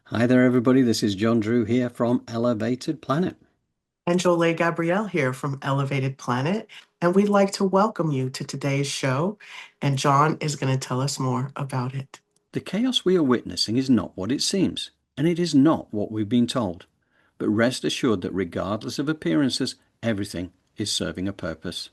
Hi there, everybody. This is John Drew here from Elevated Planet. And Jolé Gabrielle here from Elevated Planet. And we'd like to welcome you to today's show. And John is going to tell us more about it. The chaos we are witnessing is not what it seems, and it is not what we've been told. But rest assured that regardless of appearances, everything is serving a purpose.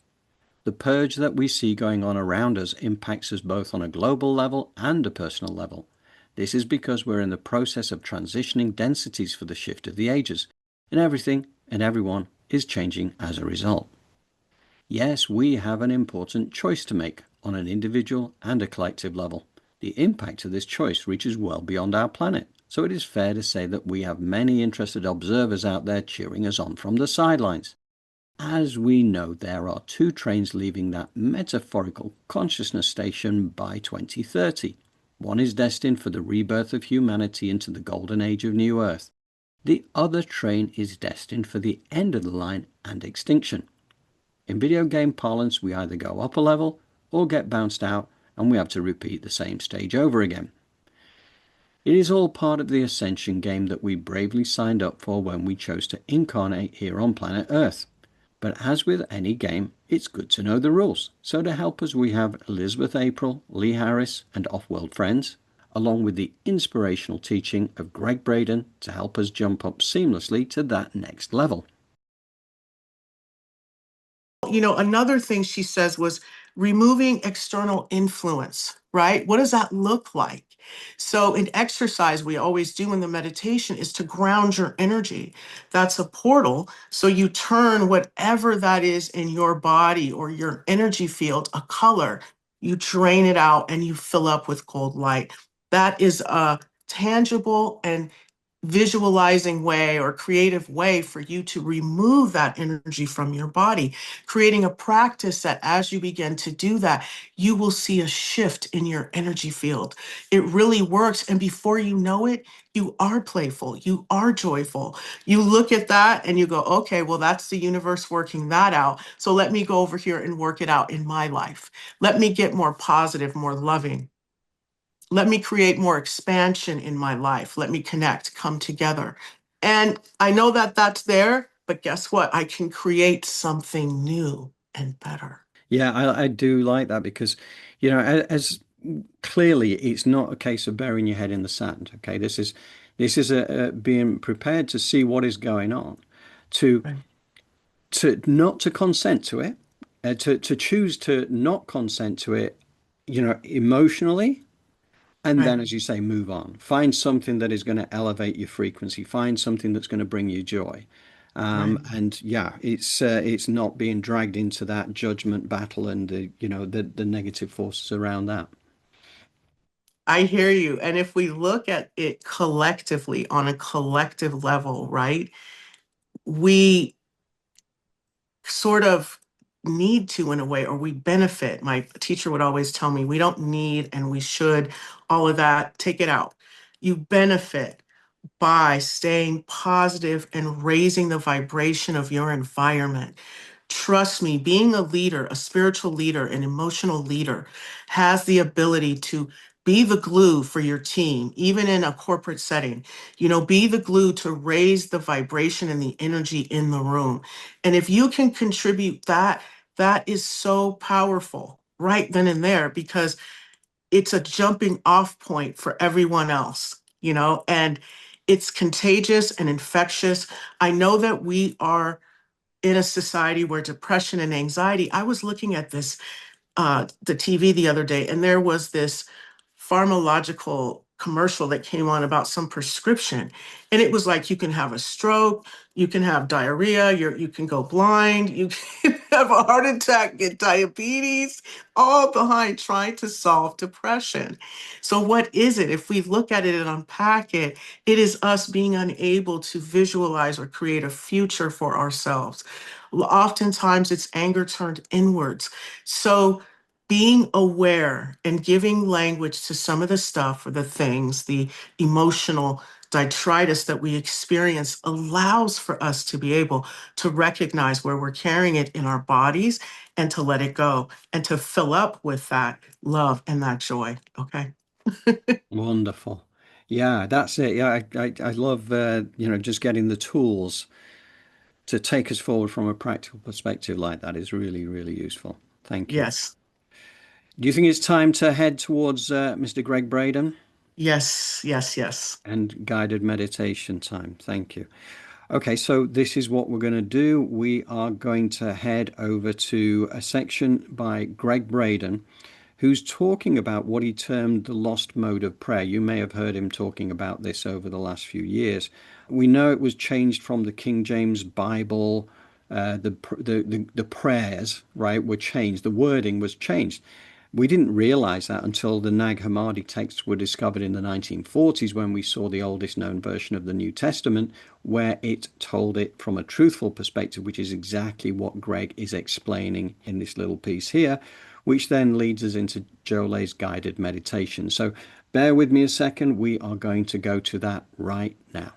The purge that we see going on around us impacts us both on a global level and a personal level. This is because we're in the process of transitioning densities for the shift of the ages, and everything and everyone is changing as a result. Yes, we have an important choice to make on an individual and a collective level. The impact of this choice reaches well beyond our planet, so it is fair to say that we have many interested observers out there cheering us on from the sidelines. As we know, there are two trains leaving that metaphorical consciousness station by 2030. One is destined for the rebirth of humanity into the golden age of New Earth. The other train is destined for the end of the line and extinction. In video game parlance, we either go up a level or get bounced out, and we have to repeat the same stage over again. It is all part of the ascension game that we bravely signed up for when we chose to incarnate here on planet Earth. But as with any game, it's good to know the rules. So to help us, we have Elizabeth April, Lee Harris, and Off-World Friends, along with the inspirational teaching of Gregg Braden to help us jump up seamlessly to that next level. Another thing she says was removing external influence, right? What does that look like? So, in exercise, we always do in the meditation is to ground your energy. That's a portal. So, you turn whatever that is in your body or your energy field a color, you drain it out and you fill up with cold light. That is a tangible and visualizing way or creative way for you to remove that energy from your body, creating a practice that as you begin to do that, you will see a shift in your energy field. It really works. And before you know it, you are playful, you are joyful. You look at that and you go, okay, well, that's the universe working that out. So let me go over here and work it out in my life. Let me get more positive, more loving. Let me create more expansion in my life. Let me connect, come together. And I know that that's there, but guess what? I can create something new and better. Yeah, I do like that because, as clearly it's not a case of burying your head in the sand. Okay, this is a being prepared to see what is going on, to Right. to not to consent to it, to choose to not consent to it, emotionally, and Right. then, as you say, move on. Find something that is going to elevate your frequency. Find something that's going to bring you joy. Right. And yeah, it's not being dragged into that judgment battle and the negative forces around that. I hear you. And if we look at it collectively on a collective level, right, we sort of need to in a way, or we benefit. My teacher would always tell me, we don't need and we should, all of that, take it out. You benefit by staying positive and raising the vibration of your environment. Trust me, being a leader, a spiritual leader, an emotional leader has the ability to be the glue for your team, even in a corporate setting. Be the glue to raise the vibration and the energy in the room. And if you can contribute that, that is so powerful right then and there because it's a jumping off point for everyone else, and it's contagious and infectious. I know that we are in a society where depression and anxiety, I was looking at this the TV the other day, and there was this pharmacological commercial that came on about some prescription. And it was like you can have a stroke, you can have diarrhea, you can go blind, you can have a heart attack, get diabetes, all behind trying to solve depression. So, what is it? If we look at it and unpack it, it is us being unable to visualize or create a future for ourselves. Oftentimes, it's anger turned inwards. So, being aware and giving language to some of the stuff or the things, the emotional detritus that we experience allows for us to be able to recognize where we're carrying it in our bodies and to let it go and to fill up with that love and that joy. Okay. Wonderful. Yeah, that's it. Yeah, I love just getting the tools to take us forward from a practical perspective like that is really, really useful. Thank you. Yes. Do you think it's time to head towards Mr. Gregg Braden Yes, yes, yes. and guided meditation time? Thank you. Okay, so this is what we're going to do. We are going to head over to a section by Gregg Braden, who's talking about what he termed the lost mode of prayer. You may have heard him talking about this over the last few years. We know it was changed from the King James Bible. The prayers, right, were changed. The wording was changed. We didn't realize that until the Nag Hammadi texts were discovered in the 1940s, when we saw the oldest known version of the New Testament, where it told it from a truthful perspective, which is exactly what Gregg is explaining in this little piece here, which then leads us into Jolé's guided meditation. So bear with me a second. We are going to go to that right now.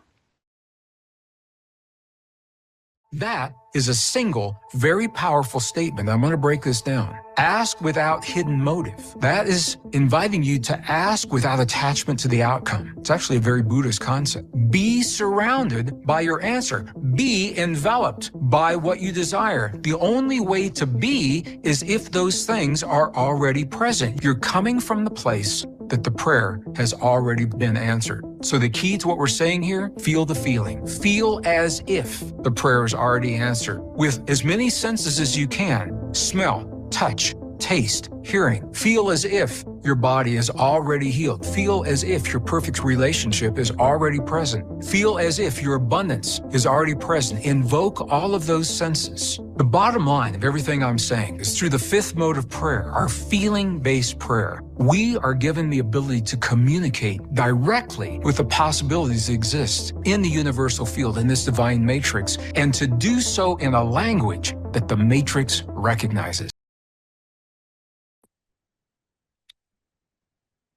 That is a single, very powerful statement. I'm going to break this down. Ask without hidden motive. That is inviting you to ask without attachment to the outcome. It's actually a very Buddhist concept. Be surrounded by your answer. Be enveloped by what you desire. The only way to be is if those things are already present. You're coming from the place that the prayer has already been answered. So the key to what we're saying here, feel the feeling. Feel as if the prayer is already answered with as many senses as you can. Smell, touch, taste, hearing. Feel as if your body is already healed. Feel as if your perfect relationship is already present. Feel as if your abundance is already present. Invoke all of those senses. The bottom line of everything I'm saying is through the fifth mode of prayer, our feeling-based prayer, we are given the ability to communicate directly with the possibilities that exist in the universal field, in this divine matrix, and to do so in a language that the matrix recognizes.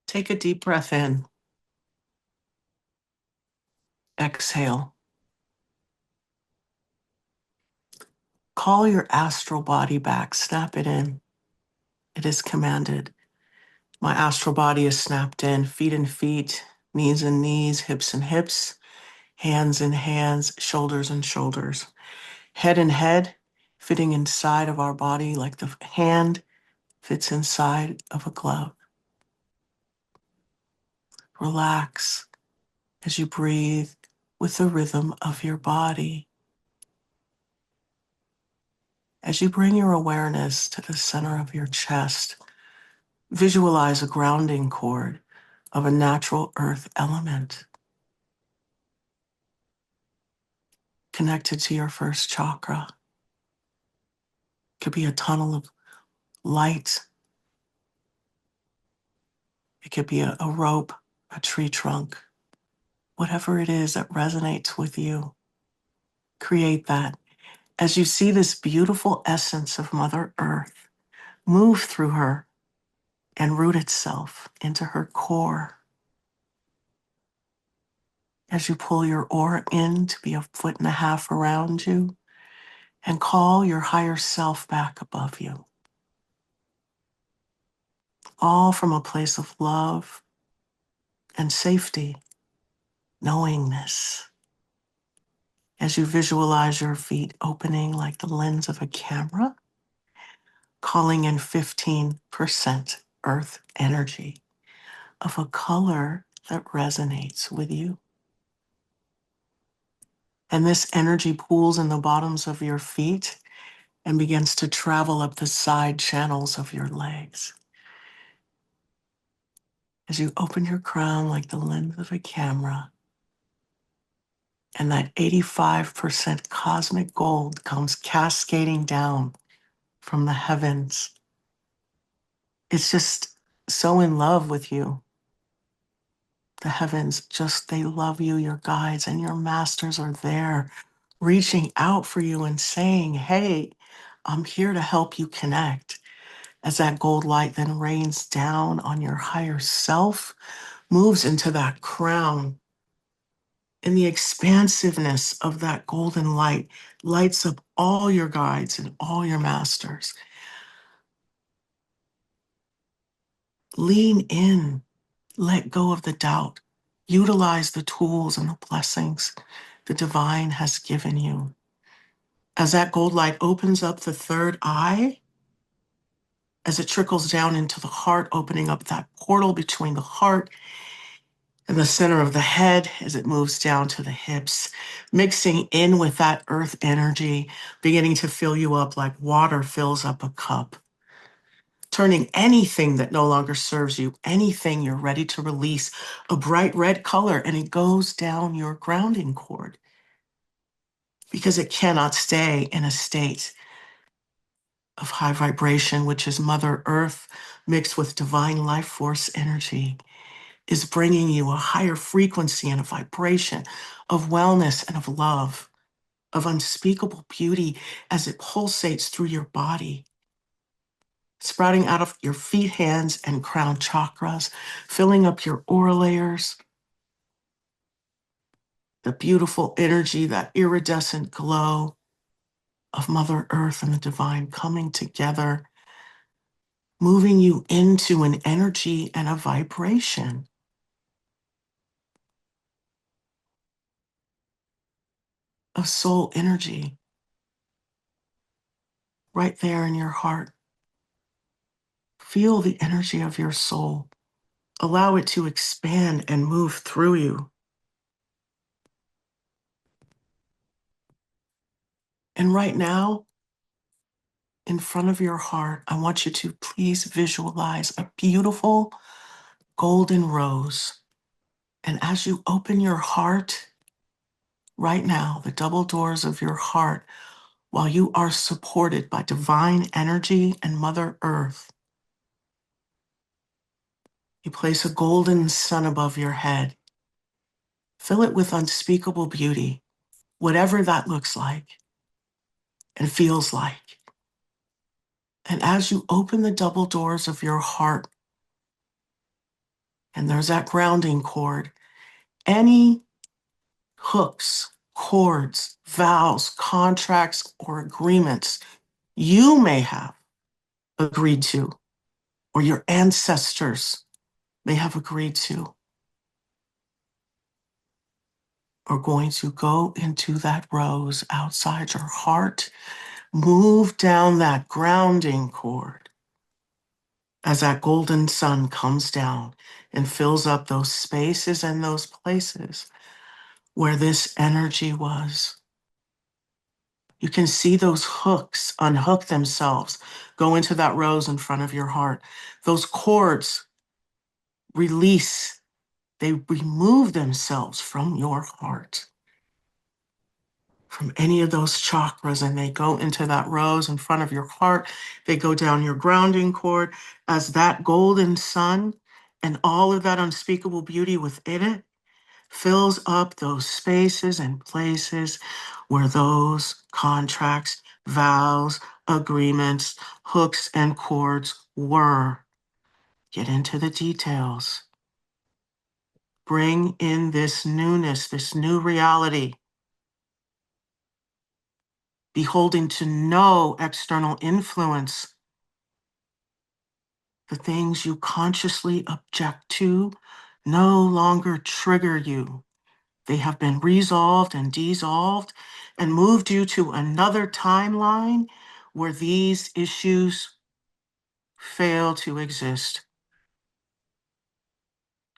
Take a deep breath in. Exhale. Call your astral body back. Snap it in. It is commanded. My astral body is snapped in. Feet and feet, knees and knees, hips and hips, hands and hands, shoulders and shoulders. Head and head, fitting inside of our body like the hand fits inside of a glove. Relax as you breathe with the rhythm of your body. As you bring your awareness to the center of your chest, visualize a grounding cord of a natural earth element connected to your first chakra. It could be a tunnel of light. It could be a rope, a tree trunk, whatever it is that resonates with you. Create that. As you see this beautiful essence of Mother Earth move through her and root itself into her core. As you pull your aura in to be 1.5 feet around you and call your higher self back above you. All from a place of love and safety, knowingness. As you visualize your feet opening like the lens of a camera, calling in 15% earth energy of a color that resonates with you. And this energy pools in the bottoms of your feet and begins to travel up the side channels of your legs. As you open your crown like the lens of a camera, and that 85% cosmic gold comes cascading down from the heavens. It's just so in love with you. The heavens just, they love you. Your guides and your masters are there reaching out for you and saying, hey, I'm here to help you connect. As that gold light then rains down on your higher self, moves into that crown, and the expansiveness of that golden light lights up all your guides and all your masters. Lean in, let go of the doubt, Utilize the tools and the blessings the divine has given you. As that gold light opens up the third eye, as it trickles down into the heart, opening up that portal between the heart and the center of the head, as it moves down to the hips, mixing in with that earth energy, beginning to fill you up like water fills up a cup, turning anything that no longer serves you, anything you're ready to release, a bright red color, and it goes down your grounding cord because it cannot stay in a state of high vibration, which is Mother Earth mixed with divine life force energy, is bringing you a higher frequency and a vibration of wellness and of love, of unspeakable beauty as it pulsates through your body, sprouting out of your feet, hands, and crown chakras, filling up your aura layers, the beautiful energy, that iridescent glow of Mother Earth and the divine coming together, moving you into an energy and a vibration of soul energy right there in your heart. Feel the energy of your soul. Allow it to expand and move through you. And right now, in front of your heart, I want you to please visualize a beautiful golden rose. And as you open your heart, right now, the double doors of your heart, while you are supported by divine energy and Mother Earth, you place a golden sun above your head. Fill it with unspeakable beauty, whatever that looks like and feels like. And as you open the double doors of your heart, and there's that grounding cord, any hooks, cords, vows, contracts, or agreements you may have agreed to, or your ancestors may have agreed to, are going to go into that rose outside your heart, move down that grounding cord as that golden sun comes down and fills up those spaces and those places where this energy was. You can see those hooks unhook themselves, go into that rose in front of your heart. Those cords release, they remove themselves from your heart, from any of those chakras, and they go into that rose in front of your heart. They go down your grounding cord as that golden sun and all of that unspeakable beauty within it fills up those spaces and places where those contracts, vows, agreements, hooks, and cords were. Get into the details. Bring in this newness, this new reality, beholding to no external influence. The things you consciously object to no longer trigger you. They have been resolved and dissolved and moved you to another timeline where these issues fail to exist.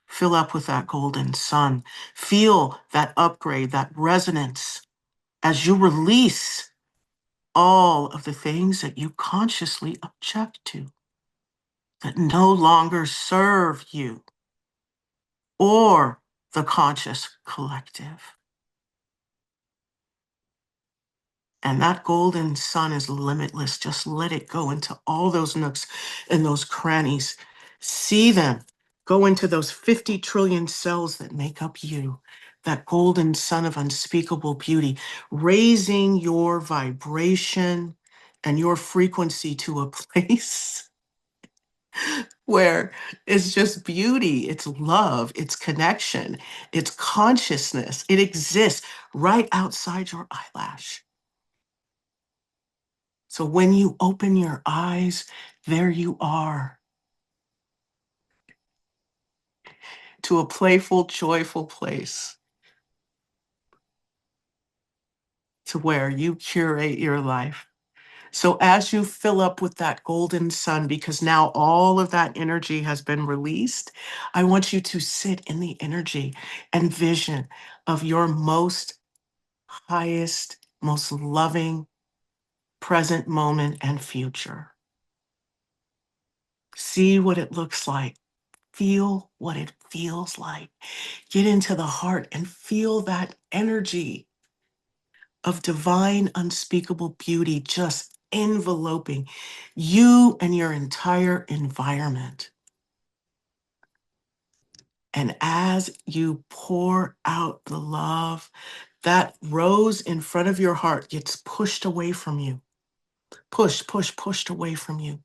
Fill up with that golden sun. Feel that upgrade, that resonance as you release all of the things that you consciously object to, that no longer serve you or the conscious collective. And that golden sun is limitless. Just let it go into all those nooks and those crannies. See them go into those 50 trillion cells that make up you. That golden sun of unspeakable beauty, raising your vibration and your frequency to a place where it's just beauty, it's love, it's connection, it's consciousness. It exists right outside your eyelash. So when you open your eyes, there you are. to a playful, joyful place to where you curate your life. So as you fill up with that golden sun, because now all of that energy has been released, I want you to sit in the energy and vision of your most highest, most loving present moment and future. See what it looks like. Feel what it feels like. Get into the heart and feel that energy of divine, unspeakable beauty just enveloping you and your entire environment. And as you pour out the love, that rose in front of your heart gets pushed away from you. Pushed away from you.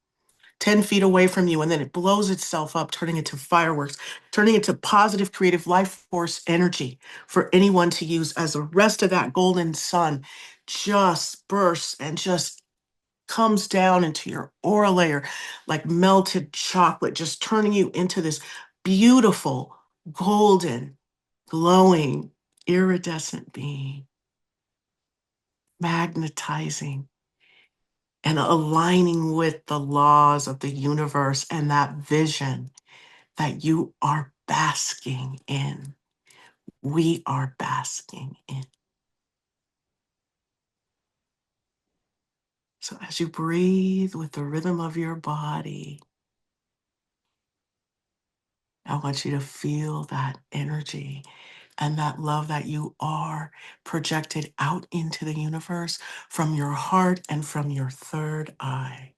10 feet away from you, and then it blows itself up, turning into fireworks, turning into positive, creative life force energy for anyone to use as the rest of that golden sun just bursts and just comes down into your aura layer like melted chocolate, just turning you into this beautiful, golden, glowing, iridescent being, magnetizing and aligning with the laws of the universe and that vision that you are basking in. We are basking in. So as you breathe with the rhythm of your body, I want you to feel that energy and that love that you are projected out into the universe from your heart and from your third eye.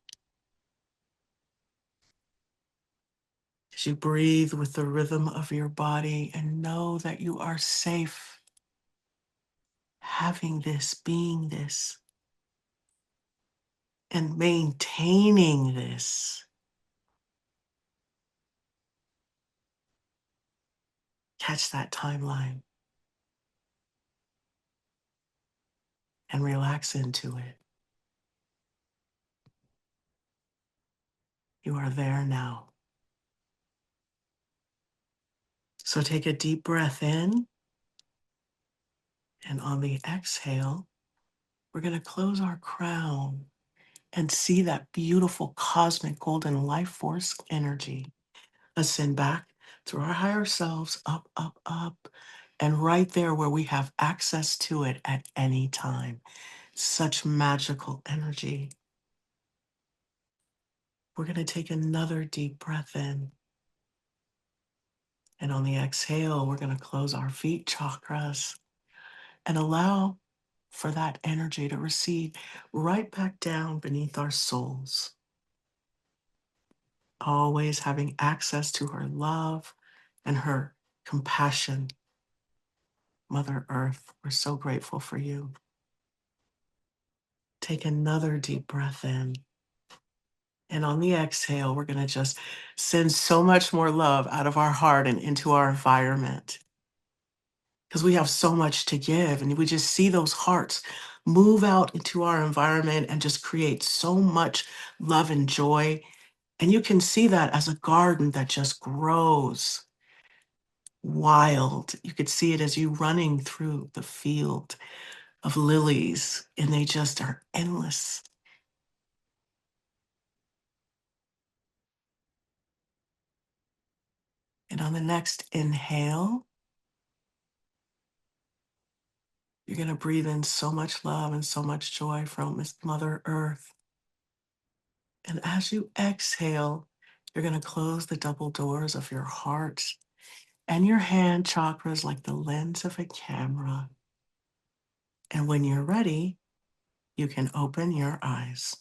As you breathe with the rhythm of your body and know that you are safe having this, being this, and maintaining this. Catch that timeline and relax into it. You are there now. So take a deep breath in, and on the exhale, we're going to close our crown and see that beautiful cosmic golden life force energy ascend back through our higher selves, up, up, up, and right there where we have access to it at any time. Such magical energy. We're going to take another deep breath in. And on the exhale, we're going to close our feet chakras and allow for that energy to recede right back down beneath our soles. Always having access to her love and her compassion. Mother Earth, we're so grateful for you. Take another deep breath in. And on the exhale, we're going to just send so much more love out of our heart and into our environment. Because we have so much to give, and we just see those hearts move out into our environment and just create so much love and joy. And you can see that as a garden that just grows wild. You could see it as you running through the field of lilies, and they just are endless. And on the next inhale, you're going to breathe in so much love and so much joy from Mother Earth. And as you exhale, you're going to close the double doors of your heart and your hand chakras like the lens of a camera. And when you're ready, you can open your eyes.